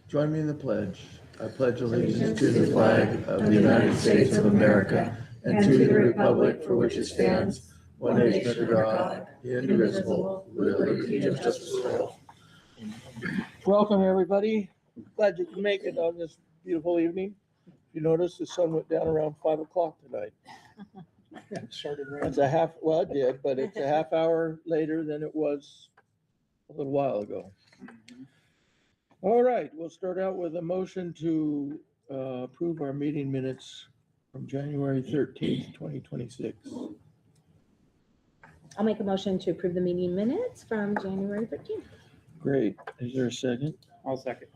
Join me in the pledge. I pledge allegiance to the flag of the United States of America and to the republic for which it stands, one nation under God, indivisible, with liberty and justice for all. Welcome, everybody. Glad you can make it on this beautiful evening. If you notice, the sun went down around 5 o'clock tonight. It started That's raining. well, it did, but it's a half hour later than it was a little while ago. All right, we'll start out with a motion to approve our meeting minutes from January 13th, 2026. I'll make a motion to approve the meeting minutes from January 13th. Great. Is there a second? I'll second.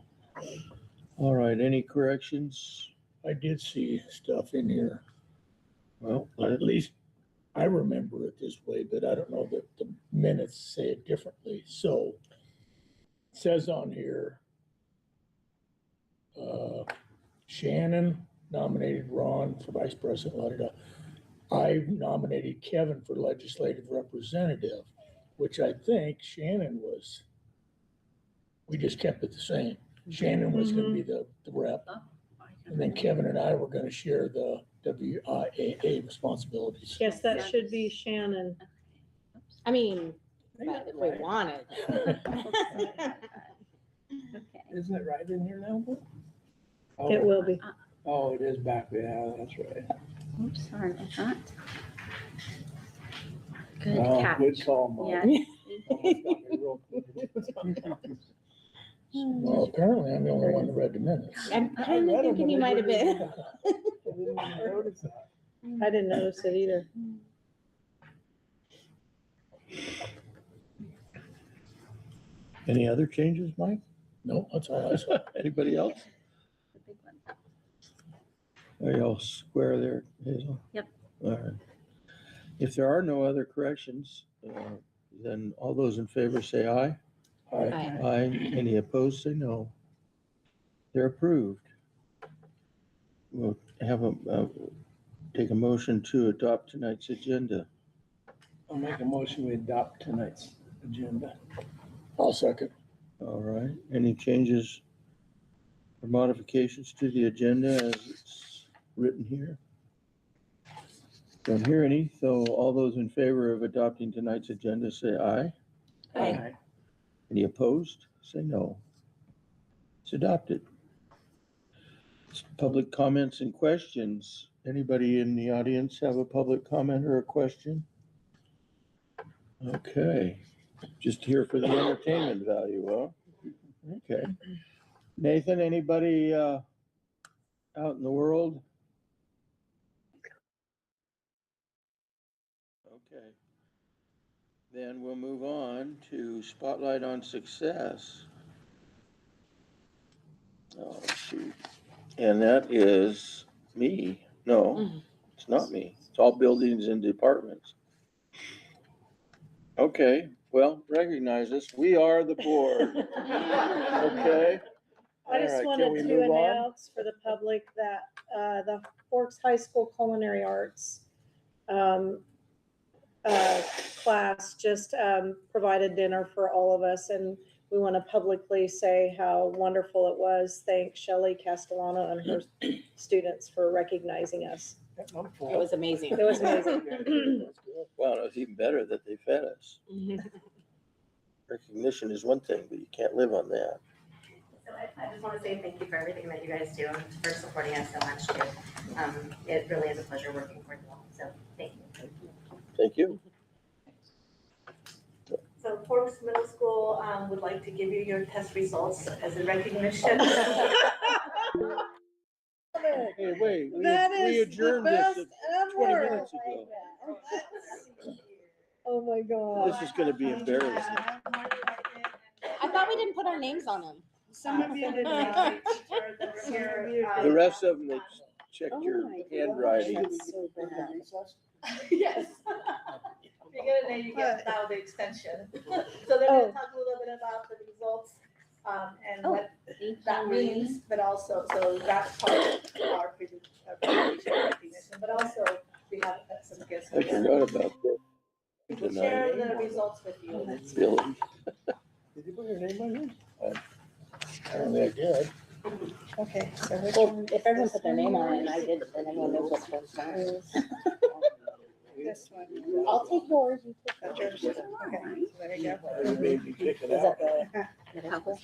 All right, any corrections? I did see stuff in here. Well, At least I remember it this way, but I don't know that the minutes say it differently. So it says on here, Shannon nominated Ron for vice president, I nominated Kevin for legislative representative, which I think Shannon was, we just kept it the same. Shannon was gonna be the rep. And then Kevin and I were gonna share the WIAA responsibilities. Yes, that should be Shannon. I mean, but if we wanted. Isn't it right in here now? It will be. Oh, it is back, yeah, that's right. Oops, sorry about that. Good Oh, catch. good call, Mark. Yeah. Well, apparently I'm the only one that read the minutes. I'm kind of thinking you might have been. I didn't notice it either. any other changes, Mike? No, that's all I saw. Anybody else? The big one. Are you all square there, Hazel? Yep. All right. If there are no other corrections, then all those in favor say aye. Aye. Aye. Any opposed, say no. They're approved. We'll have take a motion to adopt tonight's agenda. I'll make a motion, we adopt tonight's agenda. I'll second. All right. Any changes or modifications to the agenda as it's written here? Don't hear any, so all those in favor of adopting tonight's agenda say aye. Aye. Any opposed? Say no. It's adopted. Public comments and questions. Anybody in the audience have a public comment or a question? Okay, just here for the entertainment value, huh? Okay. Nathan, anybody out in the world? Okay. Then we'll move on to Spotlight on Success. Oh, shoot. And that is me. No, it's not me. It's all buildings and departments. Okay, well, recognize us. We are the board. Okay. I just All right, can wanted we to move on? announce for the public that the Forks High School Culinary Arts class just provided dinner for all of us, and we want to publicly say how wonderful it was. Thank Shelley Castellano and her students for recognizing us. It was amazing. It was amazing. Well, it was even better that they fed us. Recognition is one thing, but you can't live on that. So I just want to say thank you for everything that you guys do and for supporting us so much too. It really is a pleasure working for you all, so thank you. Thank you. So Forks Middle School would like to give you your test results as a recognition. Hey, wait, That we is the adjourned best this 20 ever. minutes ago. Oh my God. This is gonna be embarrassing. I thought we didn't put our names on them. Some of you did not. The rest of them, they checked Oh your my gosh, handwriting. that's so bad. Yes. If you get a name, you get now the extension. So they're gonna talk a little bit about the results and what that means, but also, so that's part of our presentation recognition, but also we have some gifts. I forgot about that. We'll share the results with you. Billy. Did you put your name on here? Apparently I did. Okay, so which Well, one? if everyone put their name on it and I did, then everyone knows what's going on. This one. I'll take yours. You take That's yours. Okay, so there you go. You made me pick it Is out. that the middle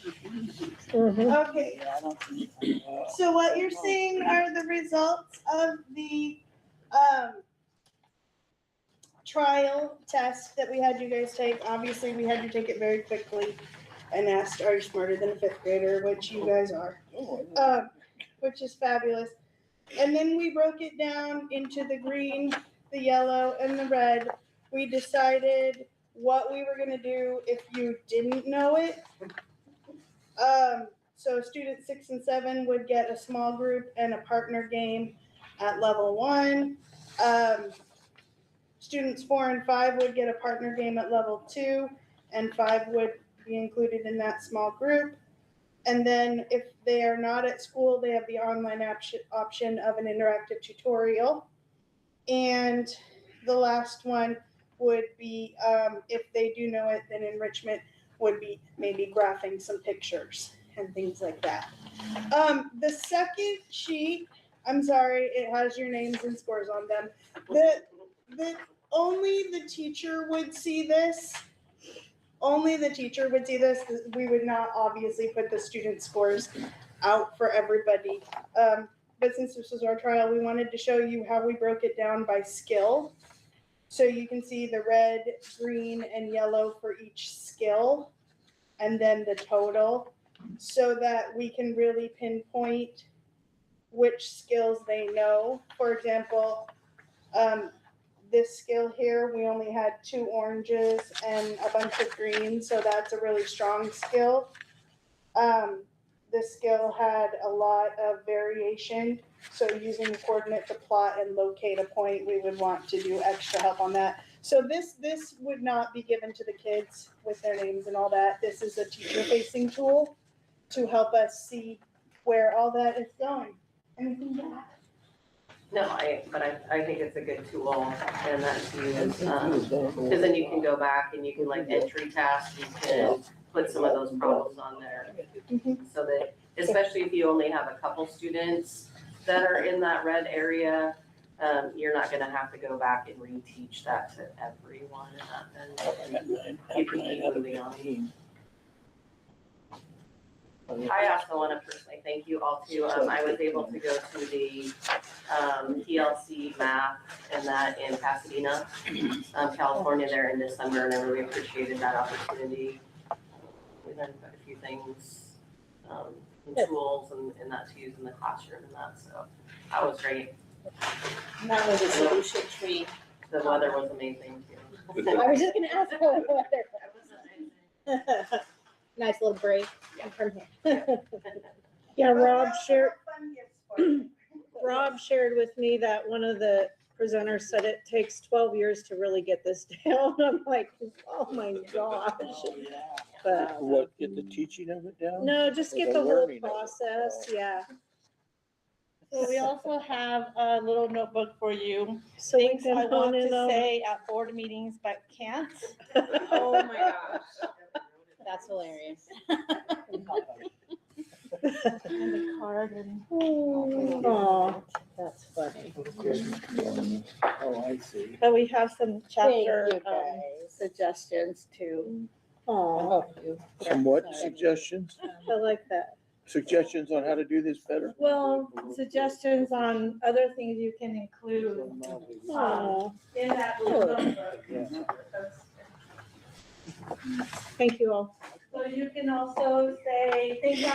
school? Mhm. Okay, Yeah, I don't think so. so what you're seeing are the results of the, trial test that we had you guys take. Obviously, we had you take it very quickly and asked, are you smarter than a fifth grader, which you guys are, which is fabulous. And then we broke it down into the green, the yellow, and the red. We decided what we were gonna do if you didn't know it. So students 6 and 7 would get a small group and a partner game at level 1. Students 4 and 5 would get a partner game at level 2, and 5 would be included in that small group. And then if they are not at school, they have the online option of an interactive tutorial. And the last one would be, if they do know it, then enrichment would be maybe graphing some pictures and things like that. The second sheet, I'm sorry, it has your names and scores on them. Only the teacher would see this. Only the teacher would see this. We would not obviously put the student scores out for everybody. But since this was our trial, we wanted to show you how we broke it down by skill. So you can see the red, green, and yellow for each skill, and then the total, so that we can really pinpoint which skills they know. For example, this skill here, we only had 2 oranges and a bunch of greens, so that's a really strong skill. This skill had a lot of variation, so using the coordinate to plot and locate a point, we would want to do extra help on that. So this would not be given to the kids with their names and all that. This is a teacher-facing tool to help us see where all that is going. Anything to add? No, I think it's a good tool and that's used, because then you can go back and you can like entry tasks, you can put some of those problems on there. So that, especially if you only have a couple students that are in that red area, you're not gonna have to go back and reteach that to everyone and then you can keep moving on. I also want to personally thank you all too. I was able to go to the TLC math and that in Pasadena, California there in December, and I really appreciated that opportunity. We learned a few things, and tools and that to use in the classroom and that, so that was great. And that was a solution tree. The weather was amazing too. I was just gonna ask about the weather. Nice little break from here. Yeah, Rob shared, Fun gifts for you. Rob shared with me that one of the presenters said it takes 12 years to really get this down. I'm like, oh my gosh. But What, get the teaching of it down? no, just Or get the the whole learning of it? process, yeah. So we also have a little notebook for you. So we Things can I hone want in to on. say at board meetings but can't. Oh my gosh. That's hilarious. And the card and. Aw, That's funny. Oh, I see. But we have some chapter Thank you, guys. suggestions too. aw, Some what suggestions? I like that. Suggestions on how to do this better? Well, suggestions on other things you can include Aw, in that little notebook. thank you all. So you can also say things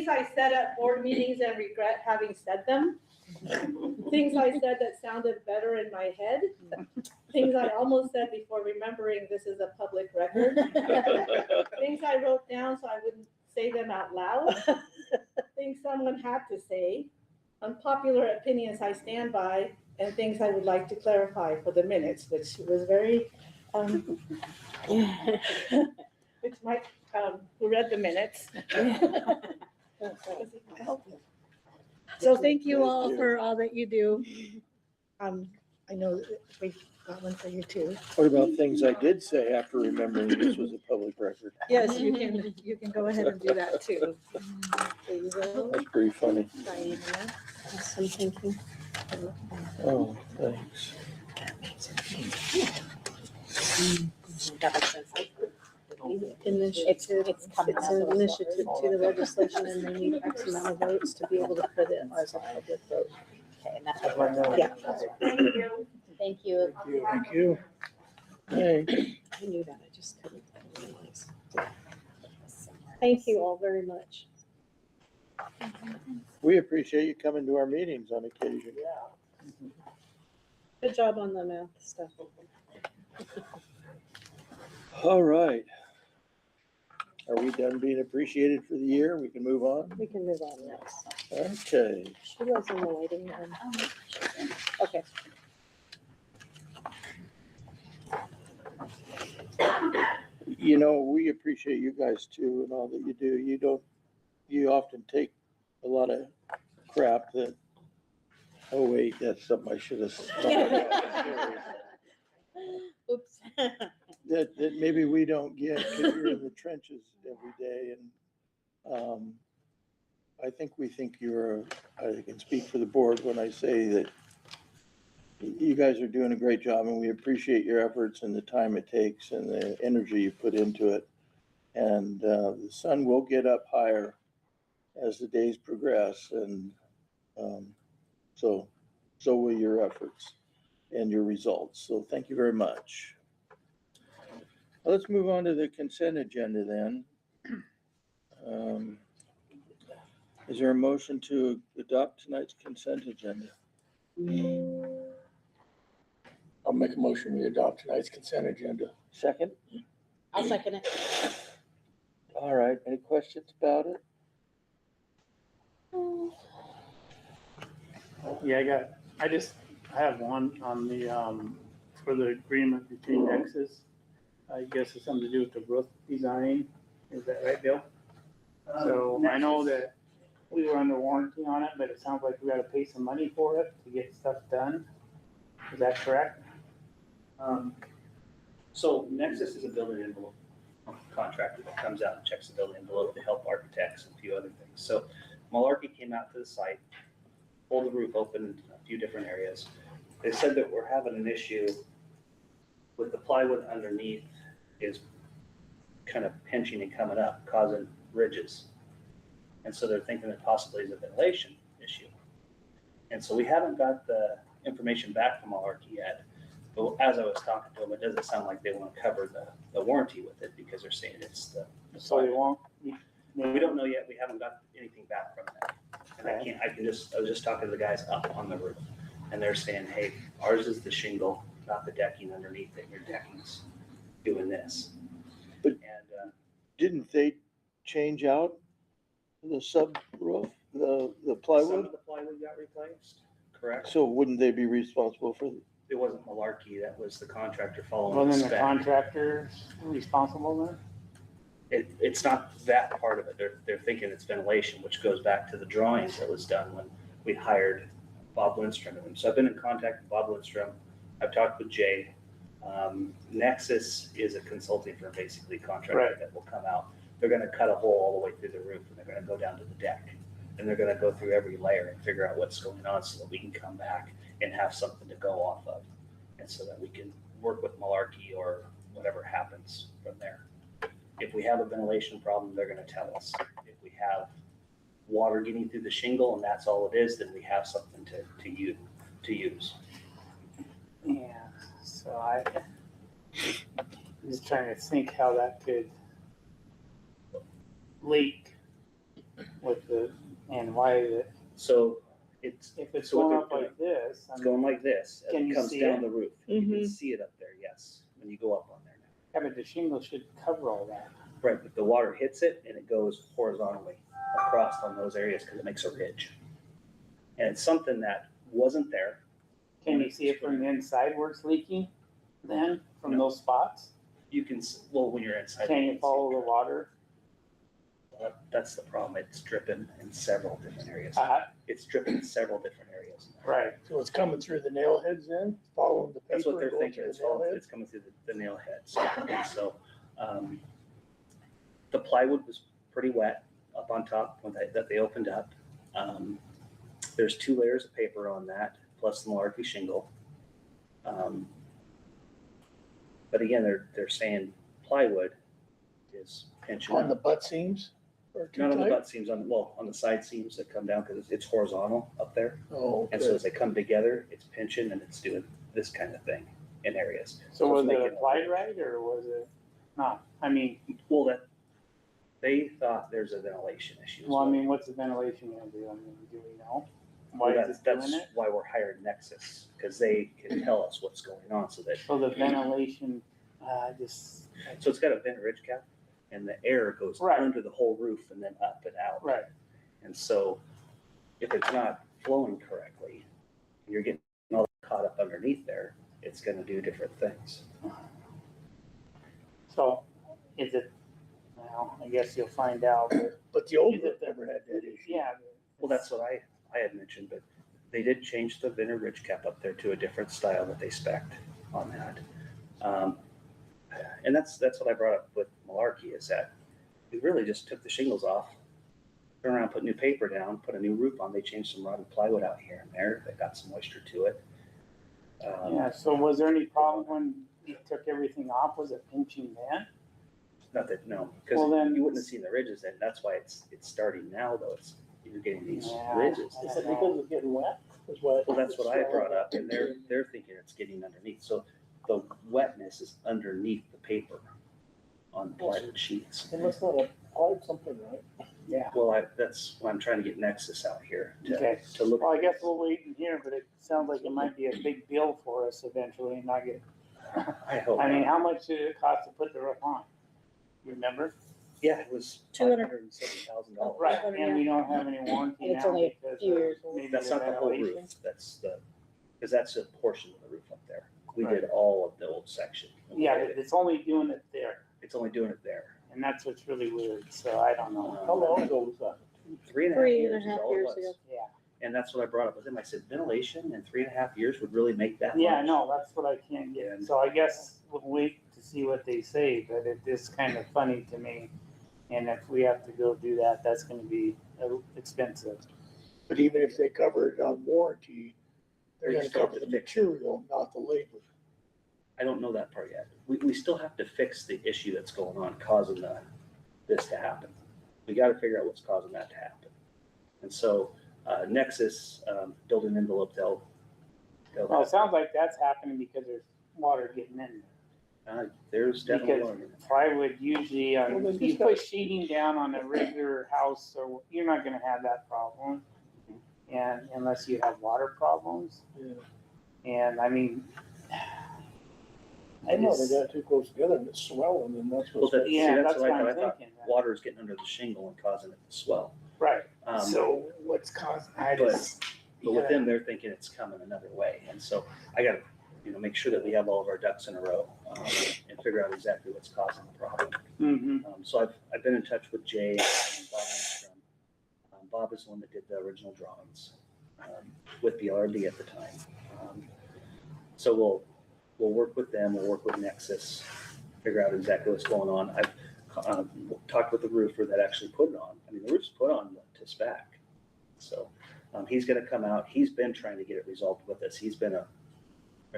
I said at board meetings and regret having said them. Things I said that sounded better in my head. Things I almost said before remembering this is a public record. Things I wrote down so I wouldn't say them out loud. Things someone had to say. Unpopular opinions I stand by, and things I would like to clarify for the minutes, which was very, which Mike, who read the minutes. So thank you all for all that you do. I I know that we've got one for you too. What about things I did say after remembering this was a public record? Yes, you can go ahead and do that too. There you go. That's pretty funny. Diana. Awesome, thank you. Oh, thanks. It's an initiative to the legislation and they need X amount of votes to be able to put it as a public vote. Okay, and that's what we're doing. Yeah. Thank you. Thank you. Hey, I knew that, I just couldn't realize. Thank you all very much. we appreciate you coming to our meetings on occasion. Good job on the math stuff. All right. Are we done being appreciated for the year? We can move on? We can move on now. Okay. She was in the waiting room. Okay. You know, we appreciate you guys too and all that you do. You often take a lot of crap that, oh wait, that's something I should have. Oops. That maybe we don't get because you're in the trenches every day. And I think I can speak for the board when I say that you guys are doing a great job and we appreciate your efforts and the time it takes and the energy you put into it. And the sun will get up higher as the days progress. And so will your efforts and your results. So thank you very much. Let's move on to the consent agenda then. Is there a motion to adopt tonight's consent agenda? I'll make a motion, we adopt tonight's consent agenda. Second? I'll second it. All right, any questions about it? Yeah, I have one on the, for the agreement between Nexus. I guess it's something to do with the roof design. Is that right, Bill? So I know that we were under warranty on it, but it sounds like we gotta pay some money for it to get stuff done. Is that correct? So Nexus is a building envelope contractor that comes out and checks the building envelope to help architects and a few other things. So Malarkey came out to the site, pulled the roof open in a few different areas. They said that we're having an issue with the plywood underneath is kind of pinching and coming up, causing ridges. And so they're thinking that possibly is a ventilation issue. And so we haven't got the information back from Malarkey yet. But as I was talking to them, it doesn't sound like they want to cover the warranty with it because they're saying it's the So they won't? we don't know yet. We haven't got anything back from them. And I was just talking to the guys up on the roof and they're saying, hey, ours is the shingle, not the decking underneath it. Your decking's doing this. But- And Didn't they change out the sub roof, the some plywood? of the plywood got replaced, correct? So wouldn't they be responsible for, It wasn't Malarkey, that was the contractor following Well, the then the spec. contractor's responsible then? It's not that part of it. They're thinking it's ventilation, which goes back to the drawings that was done when we hired Bob Lindstrom. So I've been in contact with Bob Lindstrom. I've talked with Jay. Nexus is a consulting firm, basically contractor Right. that will come out. They're gonna cut a hole all the way through the roof and they're gonna go down to the deck. And they're gonna go through every layer and figure out what's going on so that we can come back and have something to go off of. And so that we can work with Malarkey or whatever happens from there. If we have a ventilation problem, they're gonna tell us. If we have water getting through the shingle and that's all it is, then we have something to use. Yeah, so I'm just trying to think how that could leak with and why So it's, if it's So what going they're up like this. it's going like this, as Can it you comes see down it? the roof. You can Mhm. see it up there, yes, when you go up on there now. Yeah, but the shingle should cover all that. Right, but the water hits it and it goes horizontally across on those areas because it makes a ridge. And it's something that wasn't there. Can you see it from the inside where it's leaking then, from those spots? You can, well, when you're inside. Can you follow the water? That's the problem. It's dripping in several different areas. It's dripping in several different areas. Right, so it's coming through the nail heads then, following the That's what paper they're and going thinking. through It's the nail heads? it's coming through the nail heads. And so, the plywood was pretty wet up on top that they opened up. There's 2 layers of paper on that, plus the malarkey shingle. But again, they're saying plywood is pinching On the up. butt seams? Or too Not on the tight? butt seams, on the side seams that come down, because it's horizontal up there. Oh, And so okay. as they come together, it's pinching and it's doing this kind of thing in areas. So was it's it making applied right or was it not? I mean, Well, they thought there's a ventilation issue. well, I mean, what's the ventilation gonna do? I mean, do we know? Why Well, is it doing that's it? why we're hiring Nexus, because they can tell us what's going on, so that, So the ventilation, just, so it's got a vent ridge cap, and the air goes Right. under the whole roof and then up and out. right, And so if it's not flowing correctly, you're getting all caught up underneath there, it's gonna do different things. so is it, well, I guess you'll find out, but But the old roof never had that issue. yeah. Well, that's what I had mentioned, but they did change the vent ridge cap up there to a different style that they spec'd on that. And that's what I brought up with Malarkey, is that we really just took the shingles off, turned around, put new paper down, put a new roof on. They changed some rotted plywood out here and there. They got some moisture to it. Yeah, so was there any problem when you took everything off? Was it pinching then? Not that, no, because Well, then- you wouldn't have seen the ridges then. That's why it's starting now, though. You're getting these Yeah. ridges. Is it because it's getting wet? Is what? Well, that's what I brought up, and they're thinking it's getting underneath. So the wetness is underneath the paper on the plywood sheets. It must not have applied something, right? Yeah. Well, that's why I'm trying to get Nexus out here Okay. to look. Well, I guess we'll wait in here, but it sounds like it might be a big bill for us eventually and not get, I hope. I mean, not. how much did it cost to put the roof on? You remember? Yeah, it was $200. $570,000. Right, and we don't have any warranty And it's now only a because few of years old. maybe That's the not the whole ventilation. roof. Because that's a portion of the roof up there. We Right. did all of the old section. Yeah, but it's only doing it there, It's only doing it there. and that's what's really weird, so I don't know. How long ago was that? 3.5 3.5 years is all it years was. ago. Yeah, And that's what I brought up with him. I said, ventilation in 3.5 years would really make that yeah, much? no, that's what I can't get, so I guess we'll wait to see what they say, but it is kind of funny to me. And if we have to go do that, that's gonna be expensive. But even if they cover it on warranty, they're We gonna still have cover to the fix material, not the labor. I don't know that part yet. We still have to fix the issue that's going on, causing this to happen. We gotta figure out what's causing that to happen. And so, Nexus, building envelope, they'll. Well, it sounds like that's happening because there's water getting in There's definitely Because- water in it. there. Plywood usually, Well, then if you just put sheeting down on a regular house, so you're not gonna have that problem. And unless you have water problems, Yeah. and I mean. I know, they got too close together and it's swelling and that's Well, what's. that- see, Yeah, that's that's what what I I'm thought. thinking. Water is getting under the shingle and causing it to swell. Right, So what's causing, I But- just. But with them, they're thinking it's coming another way. And so I gotta, make sure that we have all of our ducks in a row, and figure out exactly what's causing the problem. mm-hmm, So I've been in touch with Jay and Bob Armstrong. Bob is the one that did the original drawings, with BLRB at the time. So we'll work with them, we'll work with Nexus, figure out exactly what's going on. I've talked with the roofer that actually put it on. I mean, the roof's put on to spec. So he's gonna come out. He's been trying to get it resolved with us. He's been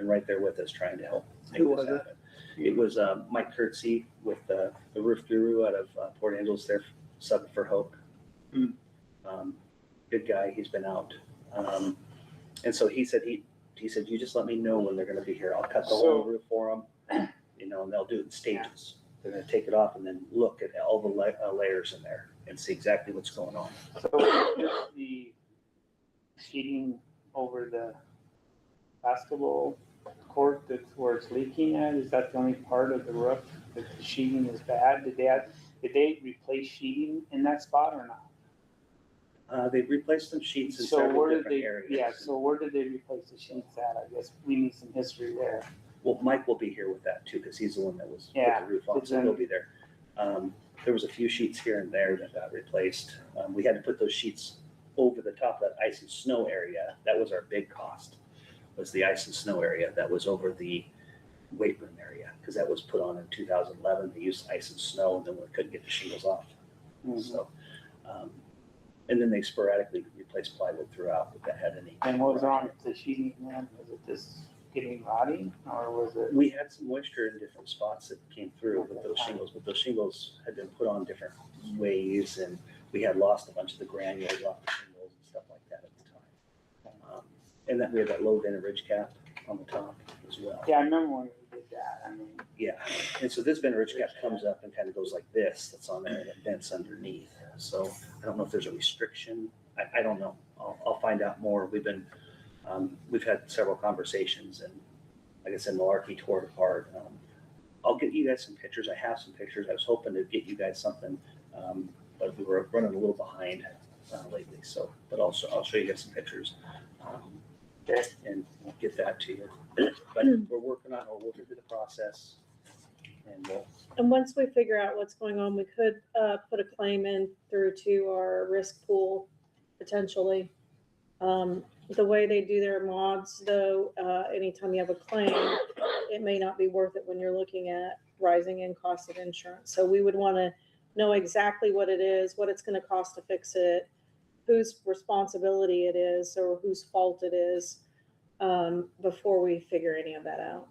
right there with us trying to help make Who this was it? happen. It was Mike Kurtzy with the roof guru out of Port Angeles there, subbing for Hope. Hmm. Good guy. He's been out. And so he said, you just let me know when they're gonna be here. I'll cut the whole So- roof for them, and they'll do it in stages. They're gonna take it off and then look at all the layers in there and see exactly what's going on. so is the sheeting over the basketball court that's where it's leaking at, is that the only part of the roof that the sheeting is bad? Did they replace sheeting in that spot or not? They've replaced some sheets in So several where did different they, areas. yeah, so where did they replace the sheets at? I guess we need some history there. Well, Mike will be here with that too, because he's the one that was put Yeah, the roof on, but so then- he'll be there. There was a few sheets here and there that got replaced. We had to put those sheets over the top of that ice and snow area. That was our big cost, was the ice and snow area that was over the weight room area, because that was put on in 2011. They used ice and snow, and then we couldn't get the shingles off. So, and then they sporadically replaced plywood throughout, if that had any. And what was wrong with the sheeting then? Was it just getting rotting, or was it? We had some moisture in different spots that came through with those shingles, but those shingles had been put on different ways, and we had lost a bunch of the granules off the shingles and stuff like that at the time. And then we had that low vent ridge cap on the top as well. Yeah, I remember when we did that. I mean, Yeah, and so this vent ridge cap comes up and kind of goes like this, that's on there, and it vents underneath. So I don't know if there's a restriction. I don't know. I'll find out more. We've had several conversations, and like I said, Malarkey tore it apart. I'll get you guys some pictures. I have some pictures. I was hoping to get you guys something, but we were running a little behind lately. So, but also I'll show you guys some pictures and get that to you. But we're working on it. We're working through the process, and And once we figure out what's going on, we could put a claim in through to our risk pool potentially. The way they do their mods though, anytime you have a claim, it may not be worth it when you're looking at rising in cost of insurance. So we would want to know exactly what it is, what it's going to cost to fix it, whose responsibility it is, or whose fault it is, before we figure any of that out.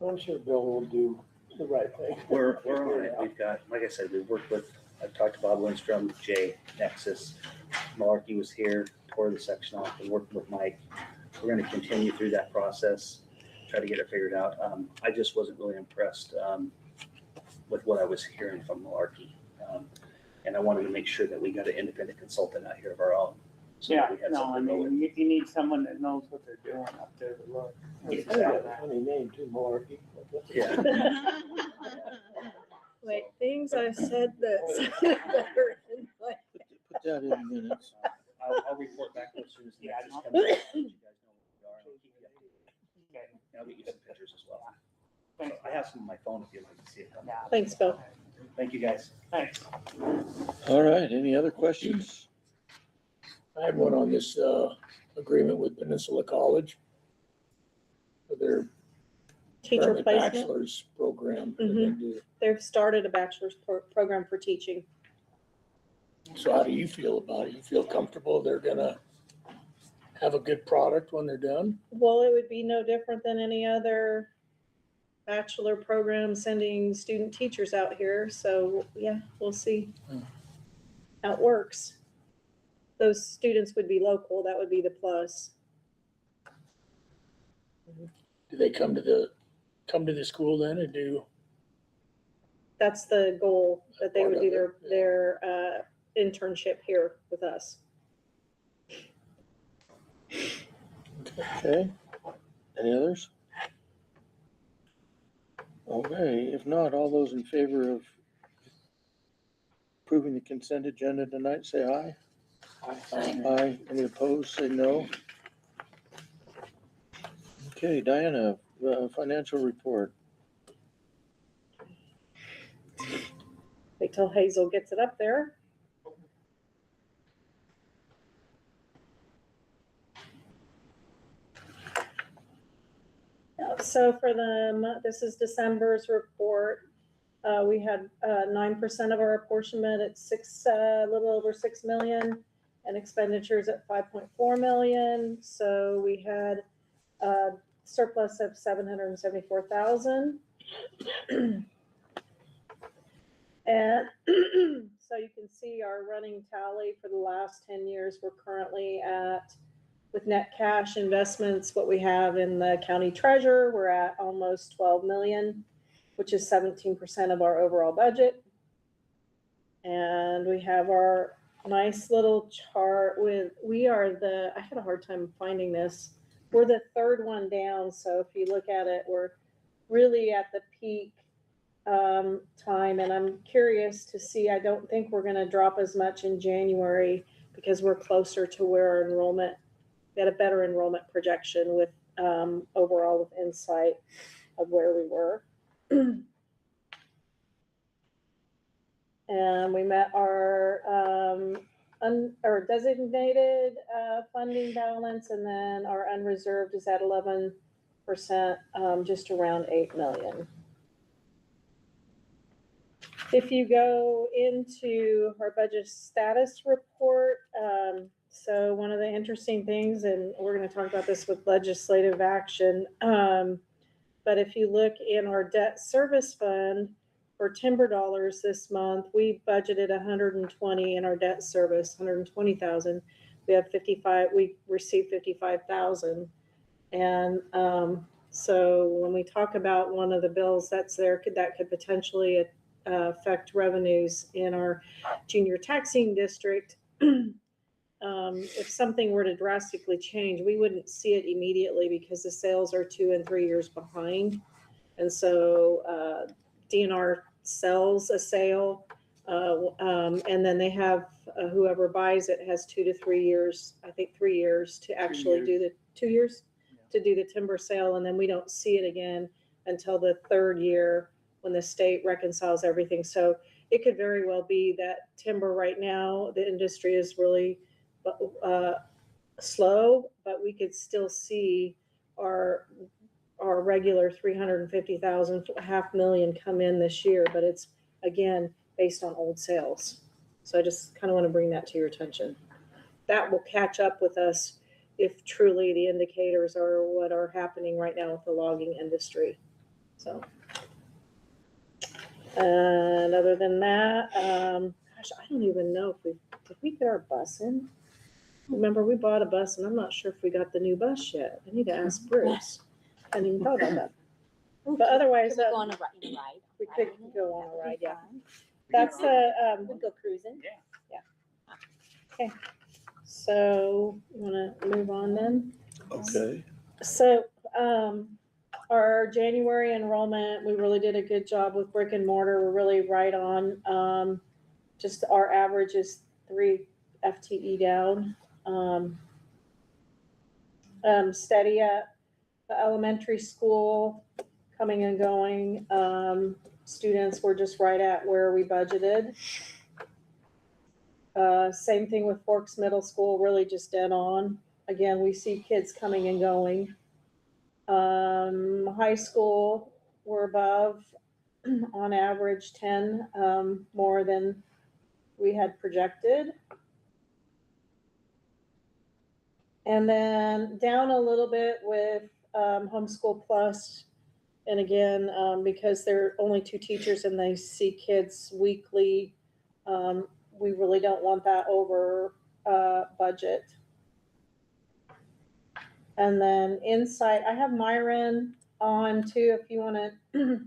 I'm sure Bill will do the right thing. we're on it. We've got, like I said, we've worked with, I've talked to Bob Lindstrom, Jay, Nexus. Malarkey was here, tore the section off, and working with Mike. We're going to continue through that process, try to get it figured out. I just wasn't really impressed with what I was hearing from Malarkey. And I wanted to make sure that we got an independent consultant out here of our own. So yeah, that we had no, I something to go mean, with. you need someone that knows what they're doing up there to look. Yeah. I got a funny name too, Malarkey. Yeah. Like things I said that sounded better in my Put that in minutes. I'll report back as soon as the Yeah, Nexus no. comes out. Let you guys know where we are, and I'll keep you updated. Okay, And I'll get you some pictures as well. thanks. I have some on my phone if you'd like to see it. Yeah. Thanks, Bill. Thank you, guys. Thanks. All right, any other questions? I had one on this agreement with Peninsula College for their Teacher current placement. bachelor's program. that they Mhm. do. They've started a bachelor's program for teaching. So how do you feel about it? You feel comfortable they're gonna have a good product when they're done? Well, it would be no different than any other bachelor program sending student teachers out here. So yeah, we'll see how it works. Those students would be local. That would be the plus. Do they come to the school then and do? That's the goal, that they would do Part of their internship here with us. Okay, any others? Okay, if not, all those in favor of approving the consent agenda tonight, say aye. Aye. Any opposed, say no. Okay, Diana, financial report. Wait till Hazel gets it up there. So for them, this is December's report. We had 9% of our apportionment at a little over 6 million, and expenditures at 5.4 million. So we had a surplus of 774,000. And so you can see our running tally for the last 10 years. We're currently at, with net cash investments, what we have in the county treasurer, we're at almost 12 million, which is 17% of our overall budget. And we have our nice little chart with, I had a hard time finding this. We're the third one down. So if you look at it, we're really at the peak time, and I'm curious to see, I don't think we're going to drop as much in January because we're closer to where our enrollment, we had a better enrollment projection with overall with insight of where we were. And we met our, our designated, funding balance, and then our unreserved is at 11%, just around 8 million. If you go into our budget status report, so one of the interesting things, and we're going to talk about this with legislative action, but if you look in our debt service fund for timber dollars this month, we budgeted 120 in our debt service, 120,000. We have 55. We received 55,000, and so when we talk about one of the bills that's there, that could potentially affect revenues in our junior taxing district. If something were to drastically change, we wouldn't see it immediately because the sales are 2 and 3 years behind. And so DNR sells a sale, and then they have whoever buys it has 2 to 3 years, I think 3 years to actually do the 2 years to do the timber sale. And then we don't see it again until the 3rd year when the state reconciles everything. So it could very well be that timber right now, the industry is really slow, but we could still see our regular 350,000, $500,000 come in this year, but it's again based on old sales. So I just kind of want to bring that to your attention. That will catch up with us if truly the indicators are what are happening right now with the logging industry. So, and other than that, gosh, I don't even know if did we get our bus in? Remember, we bought a bus, and I'm not sure if we got the new bus yet. I need to ask Bruce. I didn't even thought about that. But otherwise, Could we go on a ride? we could go on a ride, yeah. That's That's we'd go cruising. okay. So you want to move on then? Okay. So our January enrollment, we really did a good job with brick and mortar. We're really right on. Just our average is 3 FTE down. Steady at the elementary school, coming and going. Students were just right at where we budgeted. Same thing with Forks Middle School, really just dead on. Again, we see kids coming and going. High school, we're above, on average 10 more than we had projected. And then down a little bit with Homeschool Plus. And again, because there are only 2 teachers and they see kids weekly, we really don't want that over budget. And then Insight, I have Myron on too, if you want to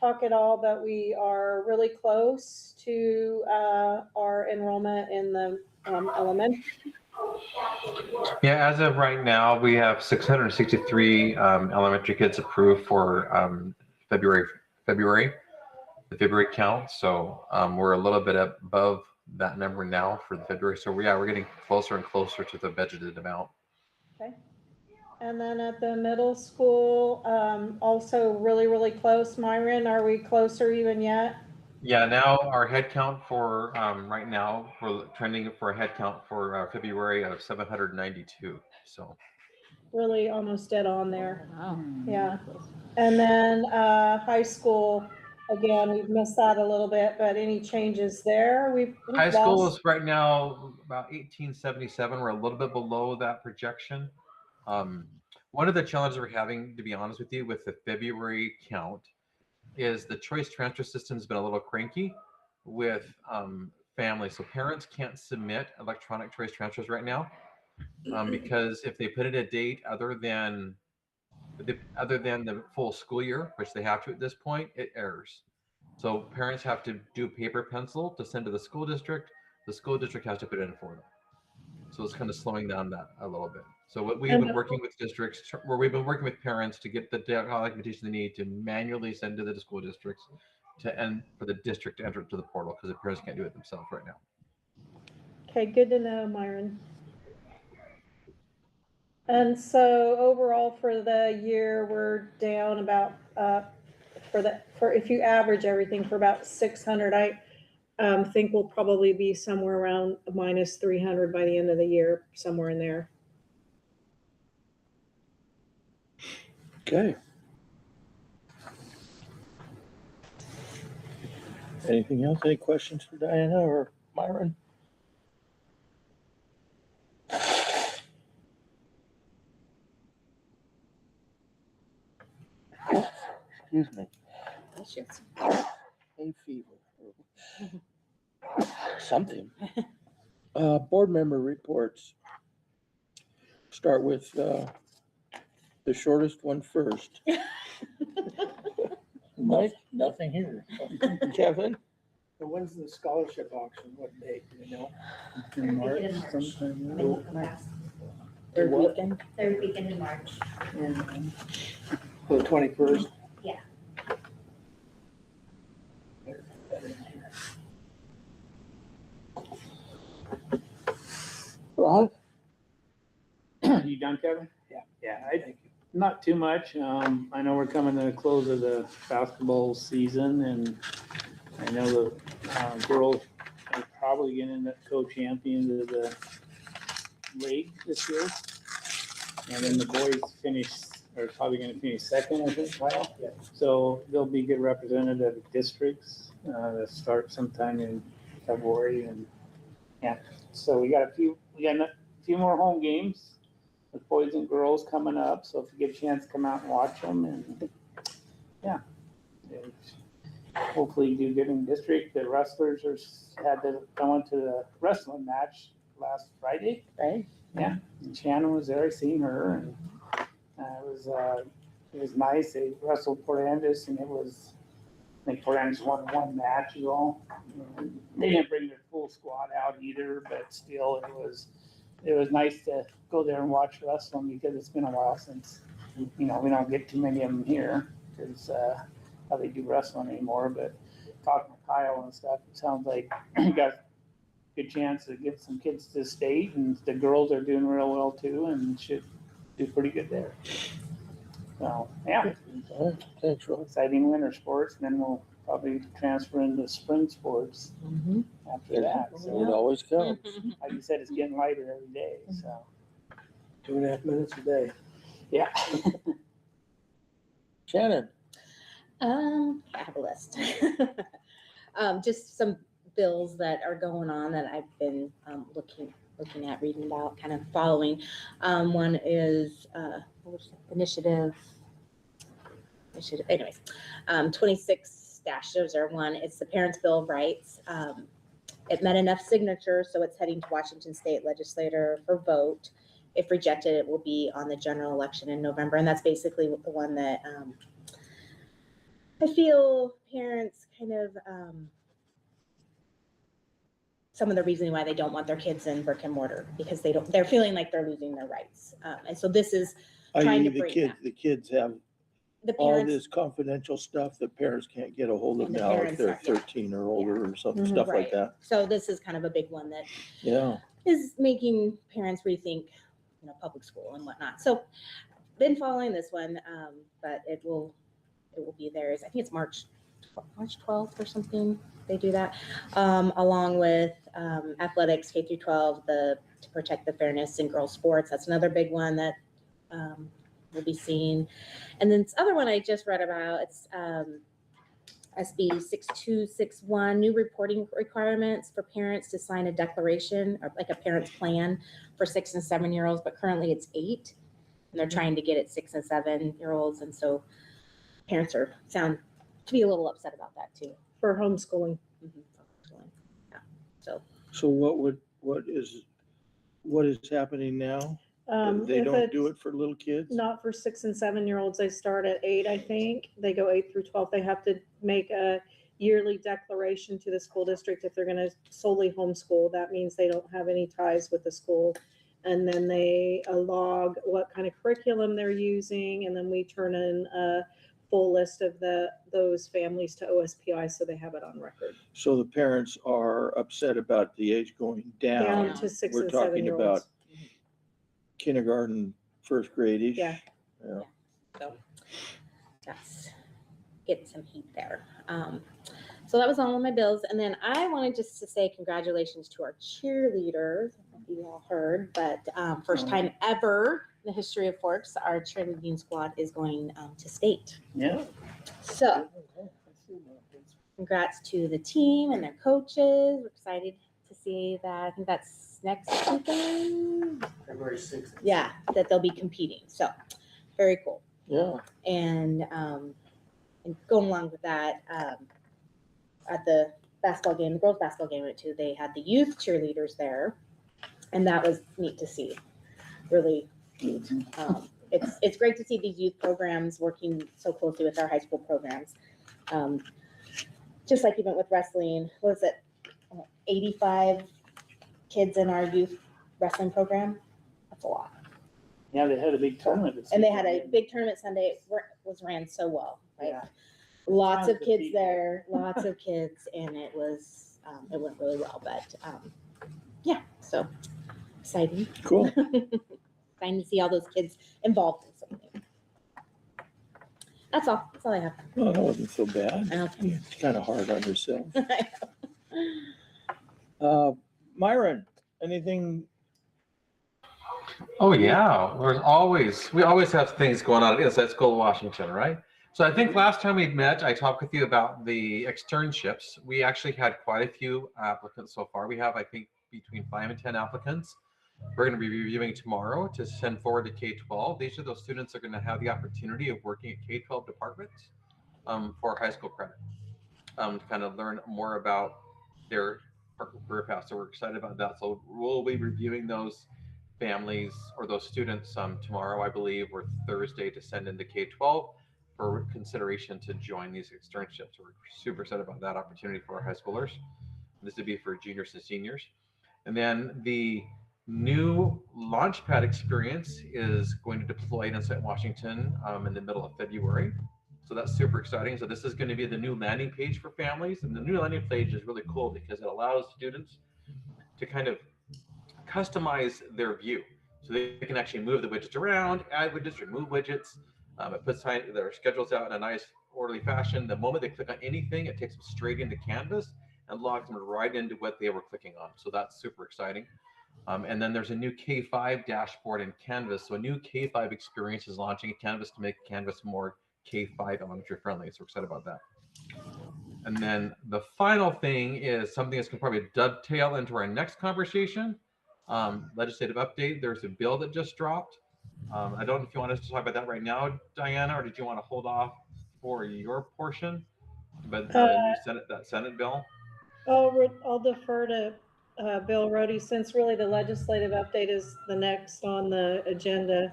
talk at all, but we are really close to our enrollment in the elementary. Yeah, as of right now, we have 663 elementary kids approved for February, the February count. So we're a little bit above that number now for the February. So we're getting closer and closer to the budgeted amount. Okay. And then at the middle school, also really, really close. Myron, are we closer even yet? Yeah, now our head count for right now, we're trending for a head count for February of 792. So Really almost dead on there. Wow. Yeah. And then high school, again, we've missed that a little bit, but any changes there? We've high school lost. is right now about 1877. We're a little bit below that projection. One of the challenges we're having, to be honest with you, with the February count is the choice transfer system's been a little cranky with families. So parents can't submit electronic choice transfers right now because if they put in a date other than the full school year, which they have to at this point, it errors. So parents have to do paper pencil to send to the school district. The school district has to put it in for them. So it's kind of slowing down that a little bit. So what we've been working with districts, where we've been working with parents to get the documentation they need to manually send to the school districts for the district to enter it to the portal, because the parents can't do it themselves right now. Okay, good to know, Myron. And so overall for the year, we're down about for if you average everything for about 600. think we'll probably be somewhere around -300 by the end of the year, somewhere in there. Okay. Anything else? Any questions for Diana or Myron? Excuse me. Hay fever. Something. Board member reports. Start with the shortest one first. Mike, nothing here. Kevin? When's the scholarship auction? What date, do you know? Third weekend in March. Sometime. Third What? weekend? Third weekend in March. The 21st? Yeah. Ron? You done, Kevin? Yeah. Yeah, not too much. I know we're coming to the close of the basketball season, and I know the girls are probably going to end up co-champions of the league this year. And then the boys are probably going to finish second, I think, Kyle. Yeah. So they'll be good representative districts that start sometime in February. And yeah, so we got a few more home games with boys and girls coming up. So if you get a chance to come out and watch them, and yeah, hopefully do good in district. The wrestlers going to the wrestling match last Friday. Right. Yeah, and Shannon was there. I seen her, and it was nice. They wrestled Portlandis, and I think Portlandis won one match. They didn't bring their full squad out either, but still, it was nice to go there and watch wrestling because it's been a while since we don't get too many of them here because how they do wrestling anymore. But talking to Kyle and stuff, it sounds like you got good chance to get some kids to state, and the girls are doing real well too, and should do pretty good there. So yeah, Thanks, Ron. exciting winter sports, and then we'll probably transfer into spring sports after that. It So always counts. like you said, it's getting lighter every day. So 2.5 minutes a day. yeah. Shannon? I have a list. Just some bills that are going on that I've been looking at, reading about, kind of following. One is initiative. Anyways, 26-001. It's the Parents' Bill of Rights. It met enough signatures, so it's heading to Washington State Legislature for vote. If rejected, it will be on the general election in November, and that's basically the one that I feel parents kind of some of the reason why they don't want their kids in brick and mortar, because they're feeling like they're losing their rights. And so this is trying to break that. The kids have The all parents, this confidential stuff that parents can't get a hold of And the now if parents they're aren't, yeah. 13 or older or something, Mhm. stuff like Right. that. So this is kind of a big one that Yeah. is making parents rethink, public school and whatnot. So been following this one, but it will be theirs. I think it's March 12th or something. They do that, along with athletics, K through 12, to protect the fairness in girls' sports. That's another big one that we'll be seeing. And then this other one I just read about, it's SB 6261, new reporting requirements for parents to sign a declaration or like a parent's plan for 6 and 7-year-olds, but currently it's 8, and they're trying to get it 6 and 7-year-olds, and so parents sound to be a little upset about that too. For homeschooling. Yeah. So what is happening now? They If don't do it's it for little kids? Not for 6 and 7-year-olds. They start at 8, I think. They go 8 through 12. They have to make a yearly declaration to the school district if they're going to solely homeschool. That means they don't have any ties with the school. And then they log what kind of curriculum they're using, and then we turn in a full list of those families to OSPI so they have it on record. So the parents are upset about the age going down. Down to 6 We're and talking 7-year-olds. about kindergarten, first grade-ish. Yeah. so that's getting some heat there. So that was all of my bills. And then I wanted just to say congratulations to our cheerleaders. I don't know if you all heard, but first time ever in the history of Forks, our cheerleading squad is going to state. Yeah. So congrats to the team and their coaches. We're excited to see that. I think that's next weekend. February 6th. Yeah, that they'll be competing. So very cool. Yeah. And going along with that, at the basketball game, the girls basketball game we went to, they had the youth cheerleaders there, and that was neat to see. Really neat. It's great to see these youth programs working so closely with our high school programs. Just like even with wrestling, what was it, 85 kids in our youth wrestling program? That's a lot. Yeah, they had a big tournament. this And they had a weekend. big tournament Sunday. It was ran so well. Like, Yeah. lots Tons of of kids people. there, lots of kids, and it was it went really well. But yeah, so exciting. Cool. Exciting to see all those kids involved in something. That's all. That's all I have. Well, that wasn't so bad. Okay. It's kind of hard on yourself. I know. Myron, anything? Oh yeah, we always have things going on at Inside School of Washington, right? So I think last time we met, I talked with you about the externships. We actually had quite a few applicants so far. We have, I think, between 5 and 10 applicants. We're going to be reviewing tomorrow to send forward to K-12. These are those students that are going to have the opportunity of working at K-12 departments for high school credit, to kind of learn more about their career path. So we're excited about that. So we'll be reviewing those families or those students tomorrow, I believe, or Thursday, to send into K-12 for consideration to join these externships. We're super excited about that opportunity for our high schoolers. This would be for juniors and seniors. And then the new Launchpad experience is going to deploy in Inside Washington in the middle of February. So that's super exciting. So this is going to be the new landing page for families. And the new landing page is really cool because it allows students to kind of customize their view. So they can actually move the widgets around, add widgets, remove widgets. It puts their schedules out in a nice orderly fashion. The moment they click on anything, it takes them straight into Canvas and logs them right into what they were clicking on. So that's super exciting. And then there's a new K5 dashboard in Canvas. So a new K5 experience is launching in Canvas to make Canvas more K5 elementary friendly. So we're excited about that. And then the final thing is something that's going to probably dovetail into our next conversation. Legislative update. There's a bill that just dropped. I don't know if you want us to talk about that right now, Diana, or did you want to hold off for your portion? But the new Senate bill. I'll defer to Bill Rhodey, since really the legislative update is the next on the agenda.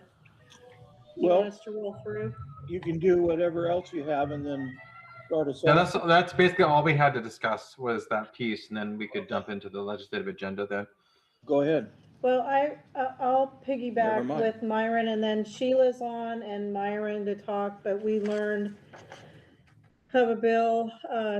You want us to roll through? You can do whatever else you have and then start us Yeah, off. that's basically all we had to discuss was that piece, and then we could jump into the legislative agenda then. Go ahead. Well, I'll Never piggyback mind. with Myron, and then Sheila's on and Myron to talk, but we learned of a bill,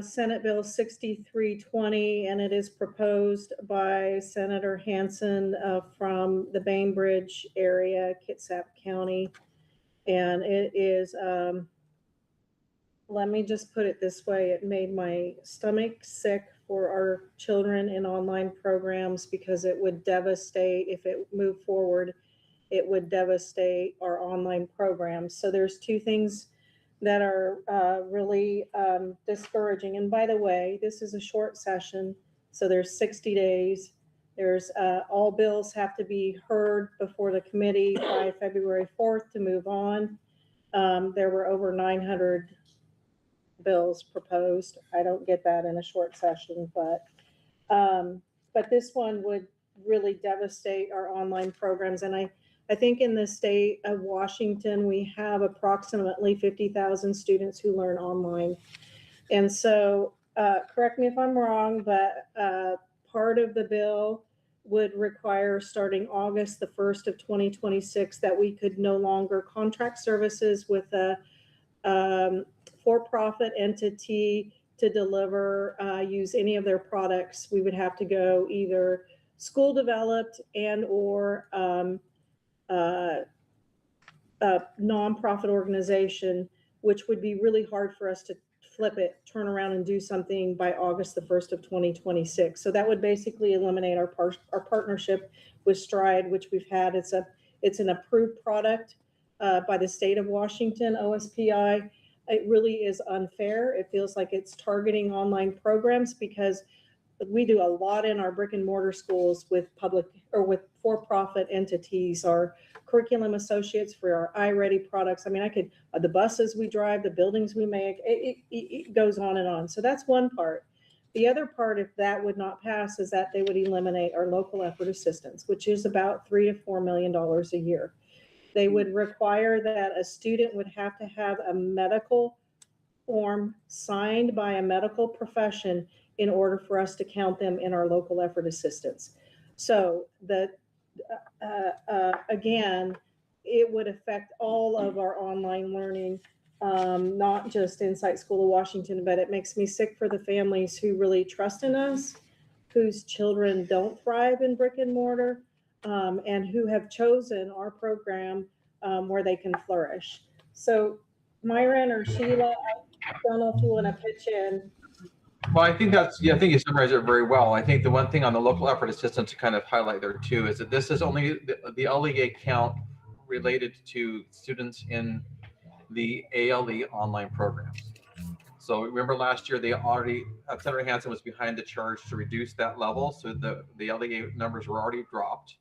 Senate Bill 6320, and it is proposed by Senator Hansen from the Bainbridge area, Kitsap County. And it is, let me just put it this way, it made my stomach sick for our children in online programs, because it would devastate, if it moved forward, it would devastate our online programs. So there's two things that are really discouraging. And by the way, this is a short session, so there's 60 days. There's all bills have to be heard before the committee by February 4th to move on. There were over 900 bills proposed. I don't get that in a short session, but this one would really devastate our online programs. And I think in the state of Washington, we have approximately 50,000 students who learn online. And so, correct me if I'm wrong, but part of the bill would require, starting August the 1st of 2026, that we could no longer contract services with a for-profit entity to deliver, use any of their products. We would have to go either school developed and or a nonprofit organization, which would be really hard for us to flip it, turn around and do something by August the 1st of 2026. So that would basically eliminate our partnership with Stride, which we've had. It's an approved product by the state of Washington, OSPI. It really is unfair. It feels like it's targeting online programs because we do a lot in our brick and mortar schools with public or with for-profit entities, our curriculum associates for our iReady products. I mean, the buses we drive, the buildings we make, it goes on and on. So that's one part. The other part, if that would not pass, is that they would eliminate our local effort assistance, which is about $3 to $4 million a year. They would require that a student would have to have a medical form signed by a medical profession in order for us to count them in our local effort assistance. So again, it would affect all of our online learning, not just Insight School of Washington, but it makes me sick for the families who really trust in us, whose children don't thrive in brick and mortar, and who have chosen our program where they can flourish. So Myron or Sheila, I don't know if you want to pitch in. Well, I think I think you summarized it very well. I think the one thing on the local effort assistance to kind of highlight there too is that this is only the LEA count related to students in the ALE online programs. So remember last year, they already, Senator Hansen was behind the charge to reduce that level. So the LEA numbers were already dropped.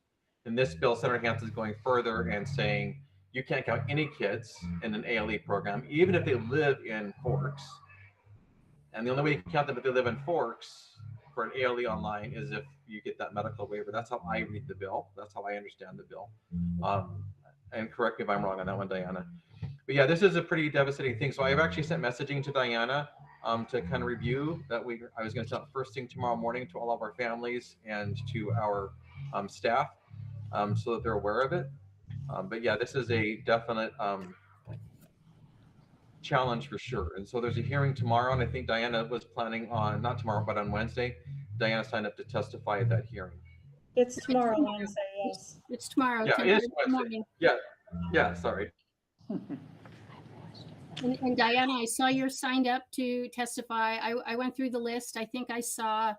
In this bill, Senator Hansen is going further and saying you can't count any kids in an ALE program, even if they live in Forks. And the only way you can count them if they live in Forks for an ALE online is if you get that medical waiver. That's how I read the bill. That's how I understand the bill. And correct me if I'm wrong on that one, Diana. But yeah, this is a pretty devastating thing. So I've actually sent messaging to Diana to kind of review that. I was going to send first thing tomorrow morning to all of our families and to our staff so that they're aware of it. But yeah, this is a definite challenge for sure. And so there's a hearing tomorrow, and I think Diana was planning on, not tomorrow, but on Wednesday, Diana signed up to testify at that hearing. It's tomorrow, Wednesday, yes. It's tomorrow. Yeah, 10 it is Wednesday. morning. Yeah, sorry. And Diana, I saw you're signed up to testify. I went through the list. I think I saw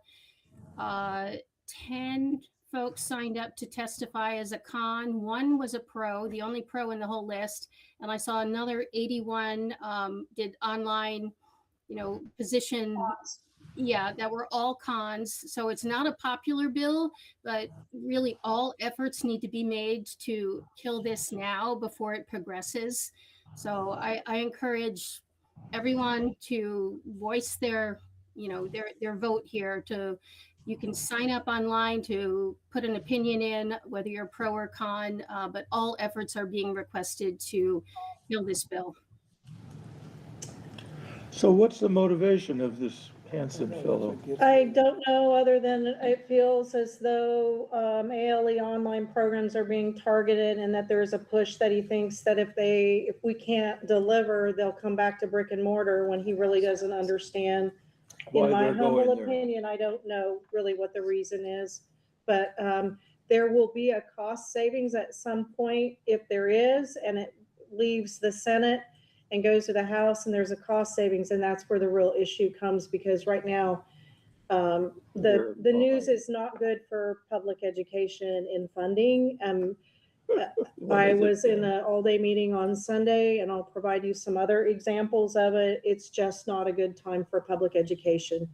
10 folks signed up to testify as a con. One was a pro, the only pro in the whole list. And I saw another 81 did online, position. Yeah, that were all cons. So it's not a popular bill, but really all efforts need to be made to kill this now before it progresses. So I encourage everyone to voice their vote here. You can sign up online to put an opinion in, whether you're pro or con, but all efforts are being requested to kill this bill. So what's the motivation of this Hansen fellow? I don't know, other than it feels as though ALE online programs are being targeted, and that there's a push that he thinks that if we can't deliver, they'll come back to brick and mortar, when he really doesn't understand. In my humble opinion, I don't know really what the reason is, but there will be a cost savings at some point if there is, and it leaves the Senate and goes to the House and there's a cost savings, and that's where the real issue comes, because right now the news is not good for public education in funding. I was in an all-day meeting on Sunday, and I'll provide you some other examples of it. It's just not a good time for public education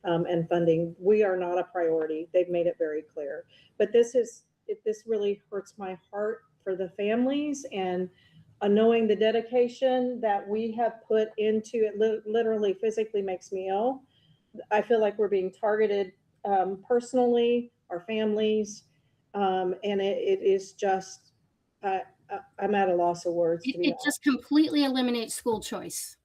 and funding. We are not a priority. They've made it very clear. But this really hurts my heart for the families, and knowing the dedication that we have put into it literally physically makes me ill. I feel like we're being targeted personally, our families, and it is just, I'm at a loss of words. It just completely eliminates school choice.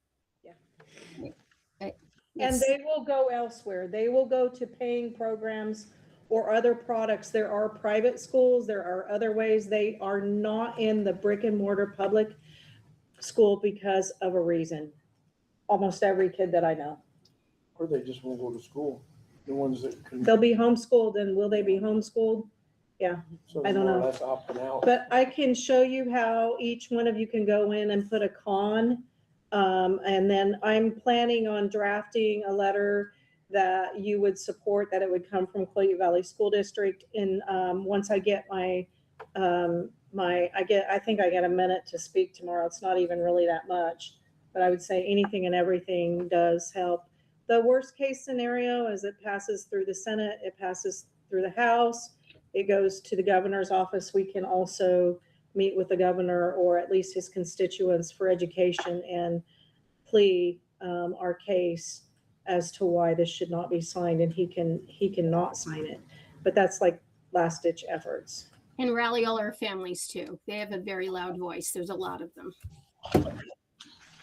Yeah. And they will go elsewhere. They will go to paying programs or other products. There are private schools. There are other ways. They are not in the brick and mortar public school because of a reason. Almost every kid that I know. Or they just won't go to school. The ones that can. They'll be homeschooled, and will they be homeschooled? Yeah, So I don't know. That's opting out. But I can show you how each one of you can go in and put a con And then I'm planning on drafting a letter that you would support, that it would come from Clayton Valley School District. And once I get my, I think I get a minute to speak tomorrow. It's not even really that much, but I would say anything and everything does help. The worst case scenario is it passes through the Senate, it passes through the House, it goes to the governor's office. We can also meet with the governor or at least his constituents for education and plea our case as to why this should not be signed, and he can not sign it. But that's like last ditch efforts. And rally all our families too. They have a very loud voice. There's a lot of them.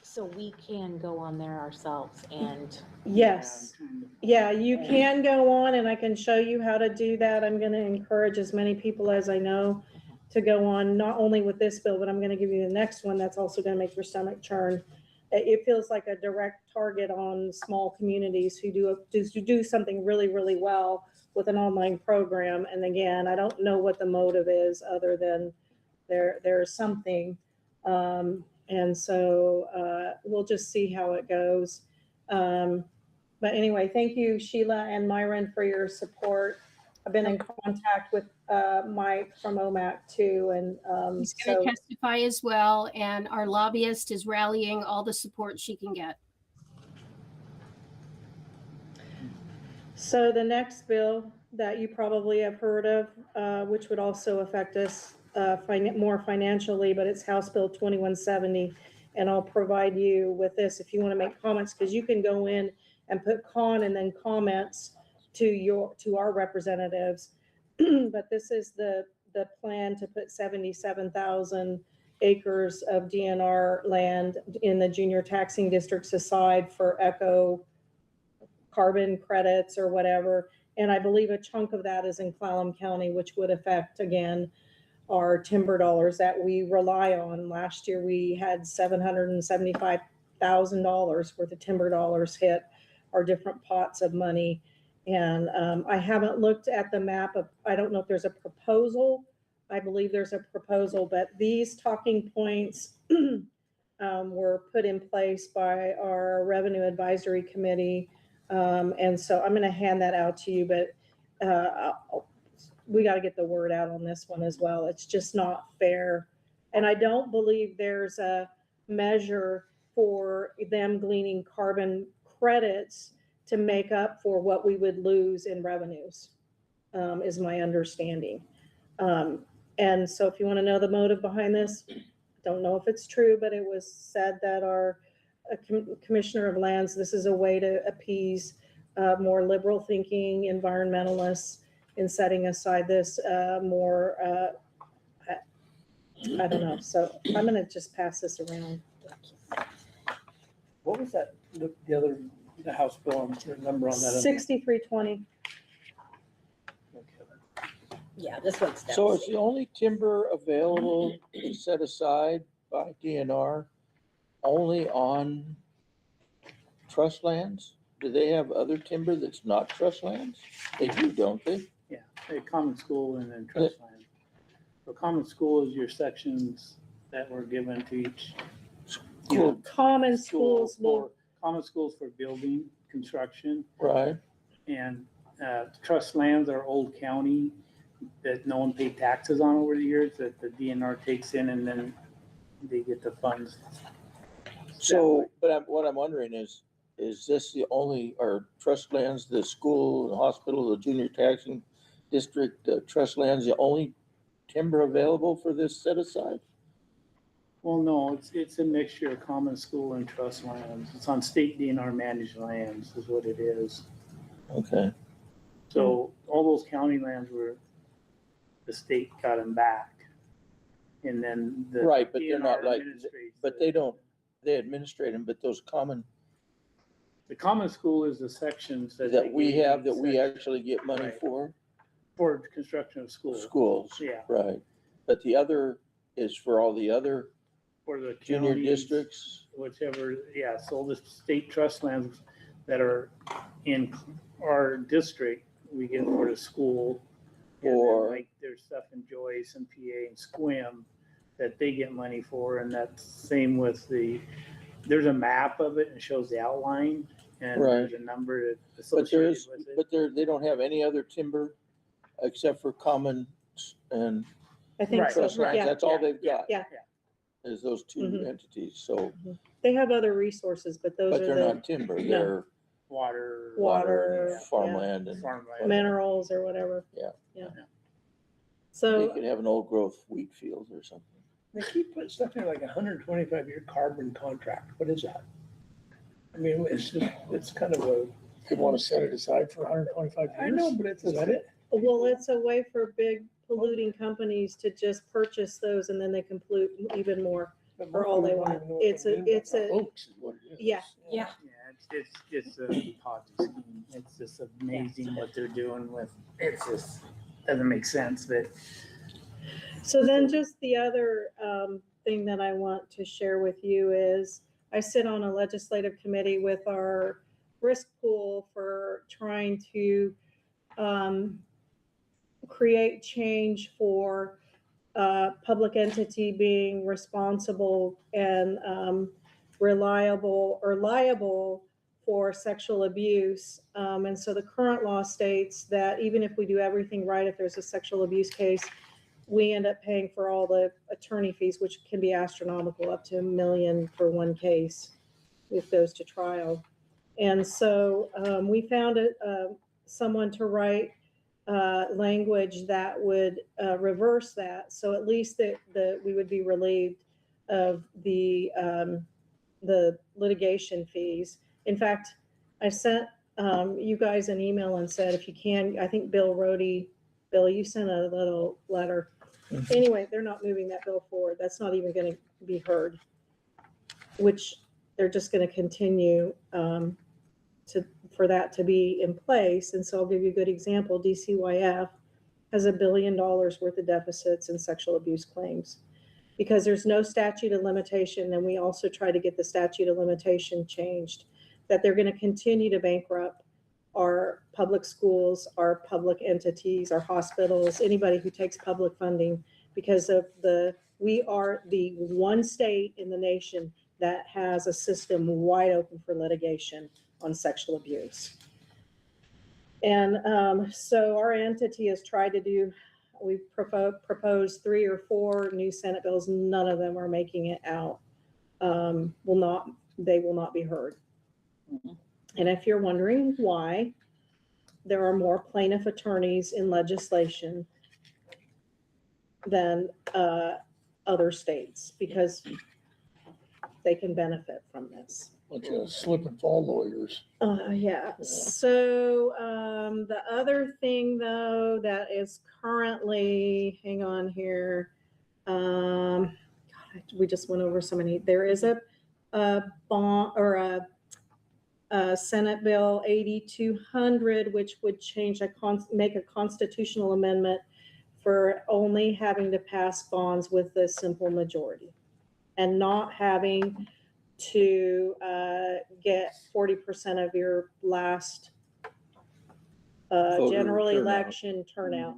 So we can go on there ourselves and. Yes. Yeah, you can go on and I can show you how to do that. I'm going to encourage as many people as I know to go on, not only with this bill, but I'm going to give you the next one that's also going to make your stomach churn. It feels like a direct target on small communities who do something really, really well with an online program. And again, I don't know what the motive is other than there's something. And so we'll just see how it goes. But anyway, thank you, Sheila and Myron, for your support. I've been in contact with Mike from OMAC too. And He's going to testify as well. And our lobbyist is rallying all the support she can get. So the next bill that you probably have heard of, which would also affect us more financially, but it's House Bill 2170. And I'll provide you with this if you want to make comments, because you can go in and put con and then comments to our representatives. But this is the plan to put 77,000 acres of DNR land in the junior taxing districts aside for eco carbon credits or whatever. And I believe a chunk of that is in Clallam County, which would affect, again, our timber dollars that we rely on. Last year, we had $775,000 worth of timber dollars hit our different pots of money. And I haven't looked at the map of, I don't know if there's a proposal. I believe there's a proposal, but these talking points were put in place by our Revenue Advisory Committee. And so I'm going to hand that out to you, but we got to get the word out on this one as well. It's just not fair. And I don't believe there's a measure for them gleaning carbon credits to make up for what we would lose in revenues, is my understanding. And so if you want to know the motive behind this, don't know if it's true, but it was said that our Commissioner of Lands, this is a way to appease more liberal thinking environmentalists in setting aside this more, I don't know. So I'm going to just pass this around. What was that, the House bill, the number on that? 6320. Yeah, this one's. So is the only timber available to set aside by DNR only on trust lands? Do they have other timber that's not trust lands? They do, don't they? Yeah, a common school and then trust land. So common school is your sections that were given to each. School. Common schools for common schools for building, construction. Right. And trust lands are old county that no one paid taxes on over the years that the DNR takes in and then they get the funds. So, but what I'm wondering is this the only, or trust lands, the school, the hospital, the junior taxing district, trust lands, the only timber available for this set aside? Well, no, it's a mixture of common school and trust lands. It's on state DNR managed lands is what it is. Okay. So all those county lands were, the state got them back. And then the Right, but DNR they're not like, administrates but they don't, they administrate them, but those common the common school is the sections that we they have, gave that we section actually get money Right. for construction of schools. schools. Yeah. Right. But the other is for all the other For the junior counties, districts. whichever, yeah, so the state trust lands that are in our district, we get for the school. And then, Or- like there's stuff in Joyce and PA and Squim that they get money for, and that's same with the there's a map of it and it shows the outline and Right. there's a number But associated with it. they don't have any other timber except for common and I think Right. so, truss lines. yeah. That's all they've got. Yeah. Is those two Mhm. entities. So, They have other resources, but those but are they're the not timber. No. They're Water. Water, and farmland and Farmland. minerals or whatever. Yeah. Yeah. you So, could have an old growth wheat field or something. They keep putting stuff in like 125-year carbon contract. What is that? I mean, it's just, it's kind of a, you want to set it aside for 125 years? I know, but it's Is that it? well, it's a way for big polluting companies to just purchase those and then they can pollute even more. For all they want. It's a- Oaks is what it is. Yeah. Yeah. Yeah, it's a Ponzi scheme. It's just amazing what they're doing with, it's just, doesn't make sense, but So then just the other thing that I want to share with you is I sit on a legislative committee with our risk pool for trying to create change for public entity being responsible and reliable or liable for sexual abuse. And so the current law states that even if we do everything right, if there's a sexual abuse case, we end up paying for all the attorney fees, which can be astronomical, up to $1 million for one case if it goes to trial. And so we found someone to write language that would reverse that. So at least that we would be relieved of the litigation fees. In fact, I sent you guys an email and said, if you can, I think Bill, you sent a little letter. Anyway, they're not moving that bill forward. That's not even going to be heard, which they're just going to continue for that to be in place. And so I'll give you a good example. DCYF has $1 billion worth of deficits in sexual abuse claims because there's no statute of limitation. And we also try to get the statute of limitation changed, that they're going to continue to bankrupt our public schools, our public entities, our hospitals, anybody who takes public funding, because of we are the one state in the nation that has a system wide open for litigation on sexual abuse. And so our entity has tried to do, we've proposed 3 or 4 new Senate bills. None of them are making it out. They will not be heard. And if you're wondering why, there are more plaintiff attorneys in legislation than other states because they can benefit from this. Bunch of slip and fall lawyers. Yeah. So the other thing though that is currently, hang on here. God, we just went over so many. There is a bond or a Senate Bill 8200, which would make a constitutional amendment for only having to pass bonds with a simple majority and not having to get 40% of your last general election turnout.